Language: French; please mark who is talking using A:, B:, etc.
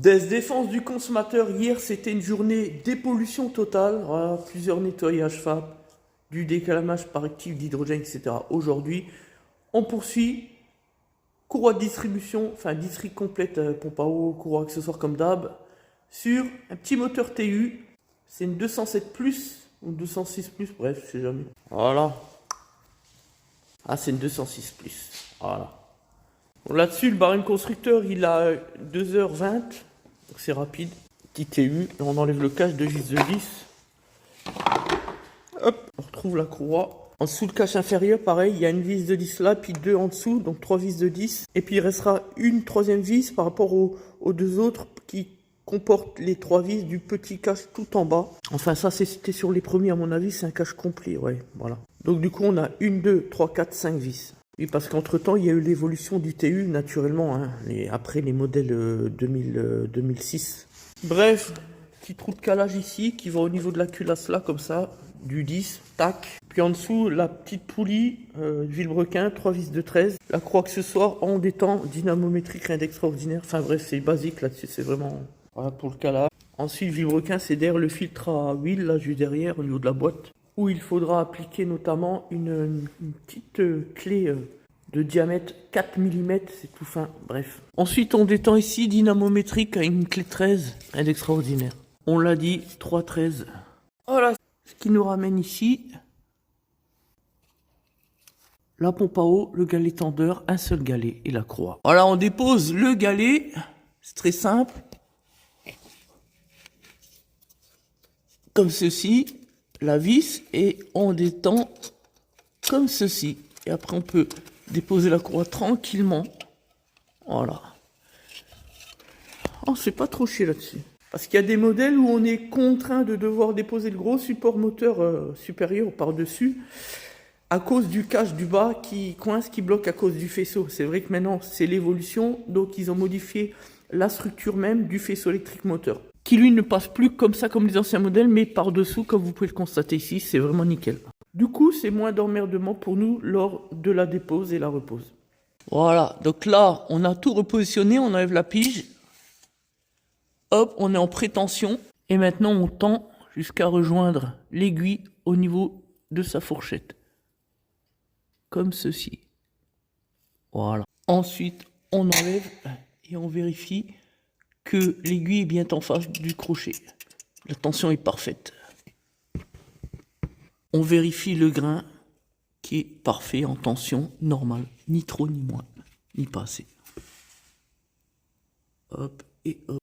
A: Des défenses du consommateur, hier c'était une journée dépollution totale, voilà, plusieurs nettoyages FAP, du décalamage par actif d'hydrogène, etc. Aujourd'hui, on poursuit, courroie de distribution, enfin district complète, pompe à eau, courroie accessoire comme d'hab, sur un petit moteur TU, c'est une 207 Plus ou 206 Plus, bref, je sais jamais. Voilà. Ah, c'est une 206 Plus, voilà. Bon, là-dessus, le barème constructeur, il a 2h20, donc c'est rapide. Petit TU, on enlève le cache de vis de 10. Hop, on retrouve la courroie. En dessous, le cache inférieur, pareil, il y a une vis de 10 là, puis deux en dessous, donc 3 vis de 10. Et puis il restera une troisième vis par rapport aux deux autres qui comportent les 3 vis du petit cache tout en bas. Enfin, ça, c'était sur les premiers, à mon avis, c'est un cache complet, ouais, voilà. Donc du coup, on a 1, 2, 3, 4, 5 vis. Oui, parce qu'entre-temps, il y a eu l'évolution du TU, naturellement, hein, après les modèles 2006. Bref, petit trou de calage ici, qui va au niveau de la culasse là, comme ça, du 10, tac. Puis en dessous, la petite poulie, Vilebrequin, 3 vis de 13. La croix accessoire en détente, dynamométrique, rien d'extraordinaire. Enfin bref, c'est basique là-dessus, c'est vraiment... Voilà pour le calage. Ensuite, Vilebrequin, c'est derrière le filtre à huile, là, juste derrière, au niveau de la boîte, où il faudra appliquer notamment une petite clé de diamètre 4 mm, c'est tout fin, bref. Ensuite, on détend ici, dynamométrique, avec une clé 13, rien d'extraordinaire. On l'a dit, 3,13. Voilà, ce qui nous ramène ici, la pompe à eau, le galet tendeur, un seul galet et la croix. Voilà, on dépose le galet, c'est très simple. Comme ceci, la vis, et on détend comme ceci. Et après, on peut déposer la courroie tranquillement. Voilà. Oh, c'est pas trop chier là-dessus. Parce qu'il y a des modèles où on est contraint de devoir déposer le gros support moteur supérieur par-dessus à cause du cache du bas qui coince, qui bloque à cause du faisceau. C'est vrai que maintenant, c'est l'évolution. Donc, ils ont modifié la structure même du faisceau électrique moteur, qui lui ne passe plus comme ça comme les anciens modèles, mais par-dessous, comme vous pouvez le constater ici, c'est vraiment nickel. Du coup, c'est moins d'emmerdement pour nous lors de la dépose et la repose. Voilà, donc là, on a tout repositionné, on enlève la pige. Hop, on est en prétension. Et maintenant, on tend jusqu'à rejoindre l'aiguille au niveau de sa fourchette. Comme ceci. Voilà. Ensuite, on enlève et on vérifie que l'aiguille est bien en face du crochet. La tension est parfaite. On vérifie le grain qui est parfait en tension normale. Ni trop, ni moins, ni pas assez. Hop et hop.